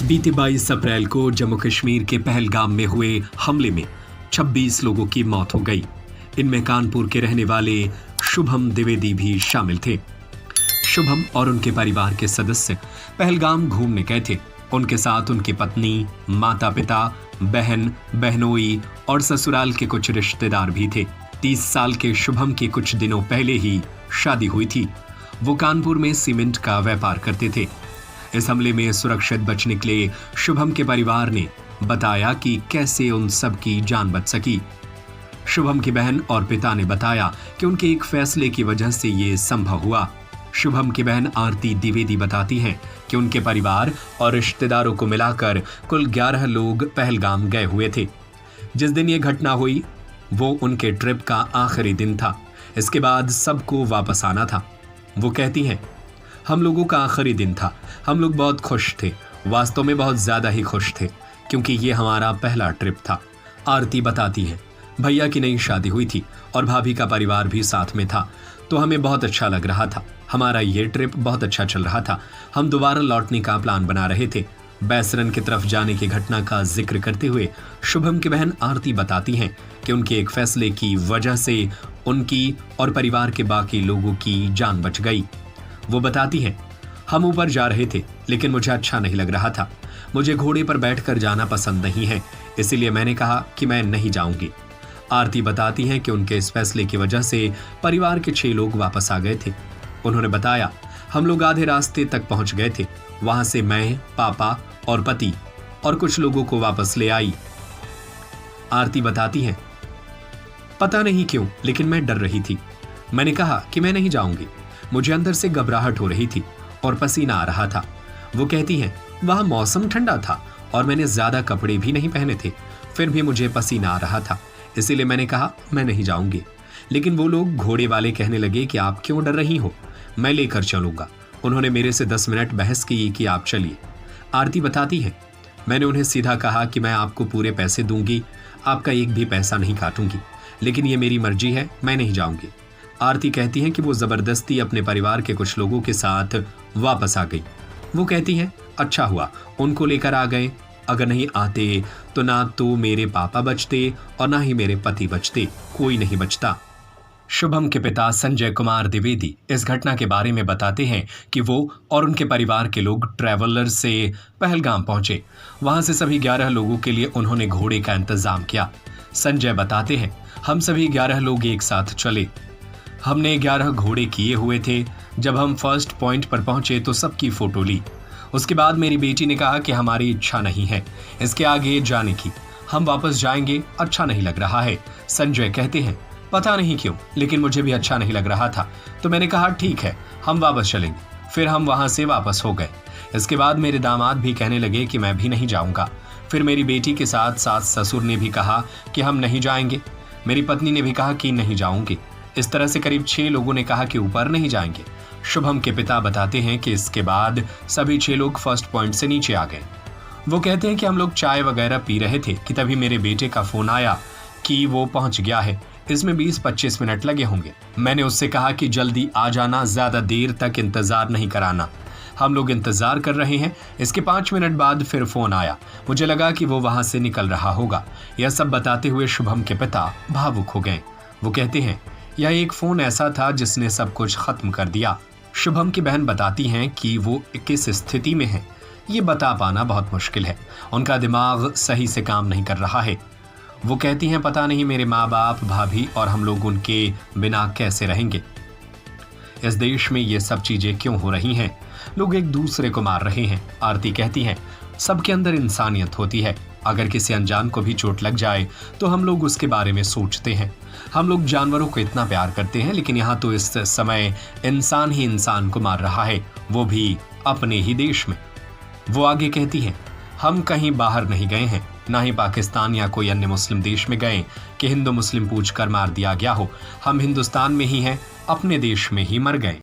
बीते 22 अप्रैल को जम्मू कश्मीर के पहलगाम में हुए हमले में 26 लोगों की मौत हो गई। इनमें कानपुर के रहने वाले शुभम द्विवेदी भी शामिल थे। शुभम और उनके परिवार के सदस्य पहलगाम घूमने गए थे। उनके साथ उनकी पत्नी, माता पिता, बहन, बहनोई और ससुराल के कुछ रिश्तेदार भी थे। 30 साल के शुभम की कुछ दिनों पहले ही शादी हुई थी। वो कानपुर में सीमेंट का व्यापार करते थे। इस हमले में सुरक्षित बचने के लिए शुभम के परिवार ने बताया कि कैसे उन सब की जान बच सकी। शुभम की बहन और पिता ने बताया कि उनके एक फैसले की वजह से ये संभव हुआ। शुभम की बहन आरती द्विवेदी बताती हैं कि उनके परिवार और रिश्तेदारों को मिलाकर कुल 11 लोग पहलगाम गए हुए थे। जिस दिन ये घटना हुई वो उनके ट्रिप का आखिरी दिन था। इसके बाद सबको वापस आना था। वो कहती हैं, हम लोगों का आखिरी दिन था। हम लोग बहुत खुश थे, वास्तव में बहुत ज्यादा ही खुश थे, क्योंकि ये हमारा पहला ट्रिप था। आरती बताती है, भैया की नई शादी हुई थी और भाभी का परिवार भी साथ में था, तो हमें बहुत अच्छा लग रहा था। हमारा ये ट्रिप बहुत अच्छा चल रहा था। हम दोबारा लौटने का प्लान बना रहे थे। बैसरन की तरफ जाने की घटना का जिक्र करते हुए शुभम की बहन आरती बताती हैं कि उनके एक फैसले की वजह से उनकी और परिवार के बाकी लोगों की जान बच गई। वो बताती हैं, हम ऊपर जा रहे थे, लेकिन मुझे अच्छा नहीं लग रहा था। मुझे घोड़े पर बैठकर जाना पसंद नहीं है, इसीलिए मैंने कहा कि मैं नहीं जाऊंगी। आरती बताती हैं कि उनके इस फैसले की वजह से परिवार के 6 लोग वापस आ गए थे। उन्होंने बताया, हम लोग आधे रास्ते तक पहुंच गए थे। वहां से मैं, पापा और पति और कुछ लोगों को वापस ले आई। आरती बताती हैं, पता नहीं क्यों, लेकिन मैं डर रही थी। मैंने कहा कि मैं नहीं जाऊंगी। मुझे अंदर से घबराहट हो रही थी और पसीना आ रहा था। वो कहती हैं, वहां मौसम ठंडा था और मैंने ज्यादा कपड़े भी नहीं पहने थे, फिर भी मुझे पसीना आ रहा था, इसीलिए मैंने कहा मैं नहीं जाऊंगी। लेकिन वो लोग घोड़े वाले कहने लगे कि आप क्यों डर रही हो, मैं लेकर चलूंगा। उन्होंने मेरे से 10 मिनट बहस की कि आप चलिए। आरती बताती है, मैंने उन्हें सीधा कहा कि मैं आपको पूरे पैसे दूंगी, आपका एक भी पैसा नहीं काटूंगी, लेकिन ये मेरी मर्जी है, मैं नहीं जाऊंगी। आरती कहती हैं कि वो जबरदस्ती अपने परिवार के कुछ लोगों के साथ वापस आ गई। वो कहती हैं, अच्छा हुआ उनको लेकर आ गए, अगर नहीं आते तो ना तो मेरे पापा बचते और ना ही मेरे पति बचते, कोई नहीं बचता। शुभम के पिता संजय कुमार द्विवेदी इस घटना के बारे में बताते हैं कि वो और उनके परिवार के लोग ट्रैवलर से पहलगाम पहुंचे। वहां से सभी 11 लोगों के लिए उन्होंने घोड़े का इंतजाम किया। संजय बताते हैं, हम सभी 11 लोग एक साथ चले। हमने 11 घोड़े किए हुए थे। जब हम फर्स्ट पॉइंट पर पहुंचे तो सबकी फोटो ली। उसके बाद मेरी बेटी ने कहा कि हमारी इच्छा नहीं है इसके आगे जाने की, हम वापस जाएंगे, अच्छा नहीं लग रहा है। संजय कहते हैं, पता नहीं क्यों, लेकिन मुझे भी अच्छा नहीं लग रहा था, तो मैंने कहा ठीक है, हम वापस चलेंगे। फिर हम वहां से वापस हो गए। इसके बाद मेरे दामाद भी कहने लगे कि मैं भी नहीं जाऊंगा। फिर मेरी बेटी के साथ सास ससुर ने भी कहा कि हम नहीं जाएंगे। मेरी पत्नी ने भी कहा कि नहीं जाऊंगी। इस तरह से करीब 6 लोगों ने कहा कि ऊपर नहीं जाएंगे। शुभम के पिता बताते हैं कि इसके बाद सभी 6 लोग फर्स्ट पॉइंट से नीचे आ गए। वो कहते हैं कि हम लोग चाय वगैरह पी रहे थे कि तभी मेरे बेटे का फोन आया कि वो पहुंच गया है। इसमें 20-25 मिनट लगे होंगे। मैंने उससे कहा कि जल्दी आ जाना, ज्यादा देर तक इंतजार नहीं कराना। हम लोग इंतजार कर रहे हैं। इसके 5 मिनट बाद फिर फोन आया। मुझे लगा कि वो वहां से निकल रहा होगा। यह सब बताते हुए शुभम के पिता भावुक हो गए। वो कहते हैं, यह एक फोन ऐसा था जिसने सब कुछ खत्म कर दिया। शुभम की बहन बताती हैं कि वो किस स्थिति में है ये बता पाना बहुत मुश्किल है। उनका दिमाग सही से काम नहीं कर रहा है। वो कहती हैं, पता नहीं मेरे माँ बाप, भाभी और हम लोग उनके बिना कैसे रहेंगे। इस देश में ये सब चीजें क्यों हो रही हैं? लोग एक दूसरे को मार रहे हैं। आरती कहती हैं, सबके अंदर इंसानियत होती है। अगर किसी अनजान को भी चोट लग जाए तो हम लोग उसके बारे में सोचते हैं। हम लोग जानवरों को इतना प्यार करते हैं, लेकिन यहाँ तो इस समय इंसान ही इंसान को मार रहा है, वो भी अपने ही देश में। वो आगे कहती हैं, हम कहीं बाहर नहीं गए हैं, ना ही पाकिस्तान या कोई अन्य मुस्लिम देश में गए कि हिंदू मुस्लिम पूछकर मार दिया गया हो। हम हिंदुस्तान में ही हैं, अपने देश में ही मर गए।